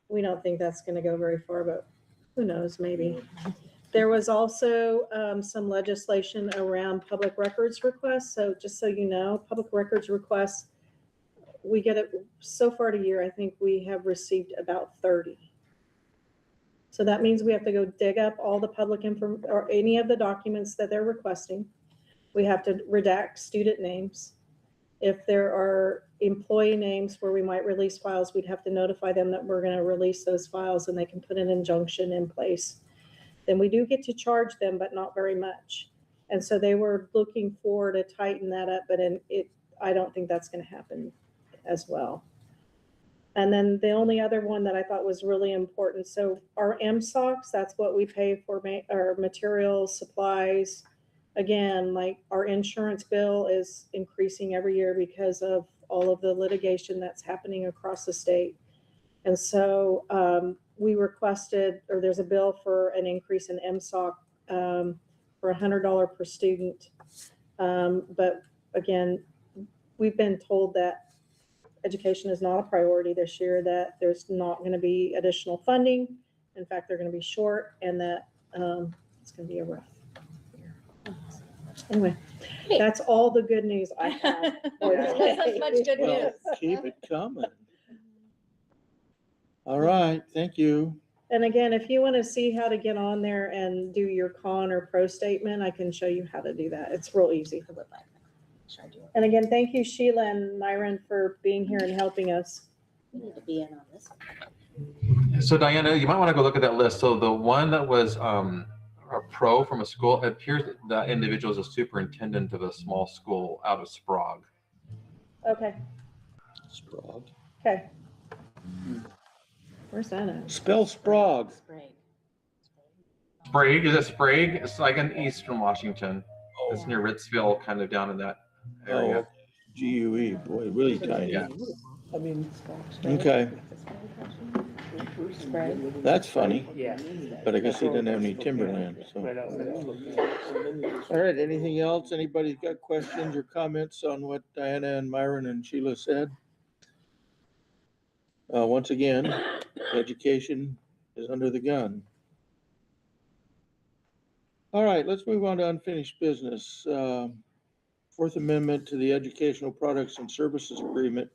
We don't think that's going to go very far, but who knows, maybe. There was also some legislation around public records requests. So just so you know, public records requests, we get it so far a year. I think we have received about 30. So that means we have to go dig up all the public info or any of the documents that they're requesting. We have to redact student names. If there are employee names where we might release files, we'd have to notify them that we're going to release those files and they can put an injunction in place. Then we do get to charge them, but not very much. And so they were looking for to tighten that up, but I don't think that's going to happen as well. And then the only other one that I thought was really important. So our MSOCs, that's what we pay for our materials, supplies. Again, like our insurance bill is increasing every year because of all of the litigation that's happening across the state. And so we requested, or there's a bill for an increase in MSOC for $100 per student. But again, we've been told that education is not a priority this year, that there's not going to be additional funding. In fact, they're going to be short and that it's going to be a rough year. Anyway, that's all the good news I have. for There wasn't today. much good Well, news. keep it coming. All right, thank you. And again, if you want to see how to get on there and do your con or pro statement, I can show you how to do that. It's real easy. Should I do it? And again, thank you, Sheila and Myron, for being here and helping us. You need to be in on this one. So Diana, you might want to go look at that list. So the one that was a pro from a school, it appears that that individual is a superintendent of a small school out of Sprague. Okay, Sprague. okay. Where's that at? Spell Sprague. Sprague. Sprague, is it Sprague? It's like in eastern Washington. It's near Ritzville, kind of down in that area. Oh, GUE, boy, really tiny. Yeah. I mean. Okay, Sprague. that's funny, Yeah. but I guess he didn't have any timberland, so. Right out there. All right, anything else? Anybody got questions or comments on what Diana and Myron and Sheila said? Once again, education is under the gun. All right, let's move on to unfinished business. Fourth Amendment to the Educational Products and Services Agreement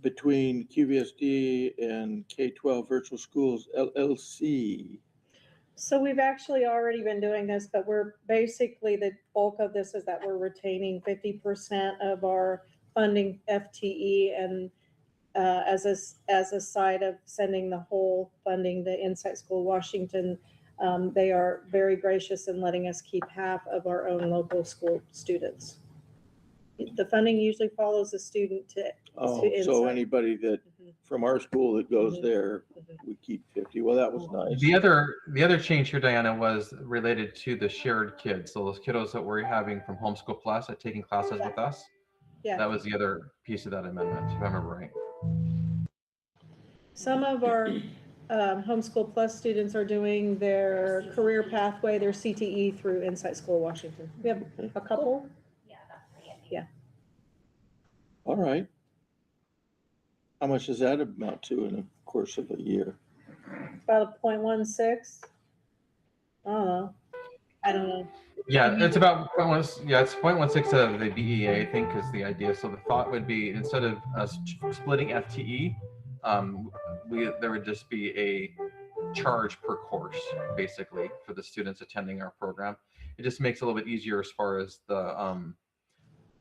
between QVSD and K-12 Virtual Schools LLC. So we've actually already been doing this, but we're basically, the bulk of this is that we're retaining 50% of our funding FTE, and as a side of sending the whole funding to Insight School Washington, they are very gracious in letting us keep half of our own local school students. The funding usually follows the student to Oh, so Insight. anybody that, Mhm. from our school that goes Mhm. there, Mhm. we keep 50. Well, that was nice. The other change here, Diana, was related to the shared kids. So those kiddos that we're having from Homeschool Plus that taking classes with us. Yeah. That was the other piece of that amendment, if I remember right. Some of our Homeschool Plus students are doing their career pathway, their CTE through Insight School Washington. We have a couple. All right. How much does that amount to in the course of a year? About a 0.16. I don't know. Yeah, it's about it's 0.16 of the BEA, I think, is the idea. So the thought would be, instead of us splitting FTE, there would just be a charge per course, basically, for the students attending our program. It just makes it a little bit easier as far as the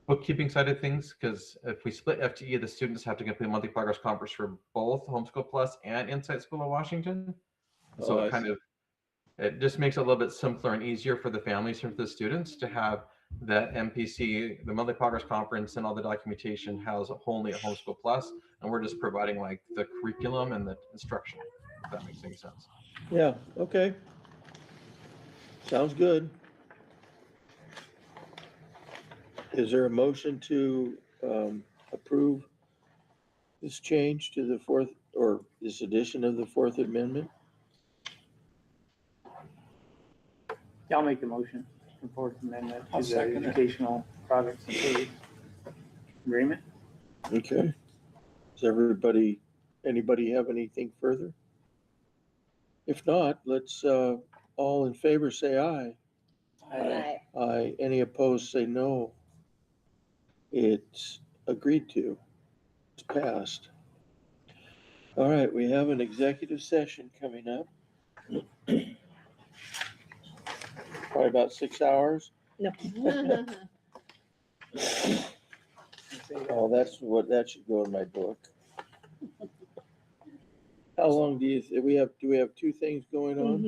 bookkeeping side of things, because if we split FTE, the students have to complete a monthly progress conference for both Homeschool Plus and Insight School of Washington. So Oh, it just makes it a little bit simpler and easier for the families and for the students to have that MPC, the monthly progress conference, and all the documentation housed only at Homeschool Plus, and we're just providing like the curriculum and the instruction, if that makes any sense. Yeah, okay. Sounds good. Is there a motion to approve this change to the fourth, or this addition of the Fourth Amendment? I'll make the motion. Fourth Amendment I'll to the second it. educational products and service agreement. Okay. Does anybody have anything further? If not, let's all in favor say aye. Aye. Aye. Any opposed say no. It's agreed to. It's passed. All right, we have an executive session coming up. Probably about 6 hours. No. Oh, that should go in my book. How long do we have two things going on?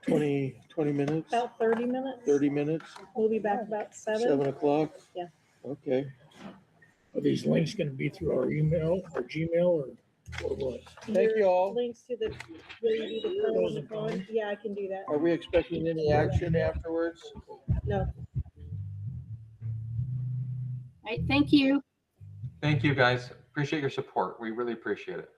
Mhm. 20 minutes? About 30 minutes. 30 minutes? We'll be back about 7. 7 o'clock? Yeah. Okay. Are these links gonna be through our email or Gmail or what? Thank you all. Links to the, will you do the pro and the con? Yeah, I can do that. Are we expecting any action afterwards? No. All right, thank you. Thank you, guys. Appreciate your support. We really appreciate it.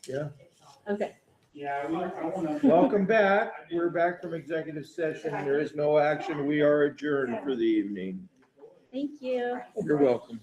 Yeah. Okay. Yeah, I wanna. Welcome back. We're back from executive session. There is no action. We are adjourned for the evening. Thank you. You're welcome.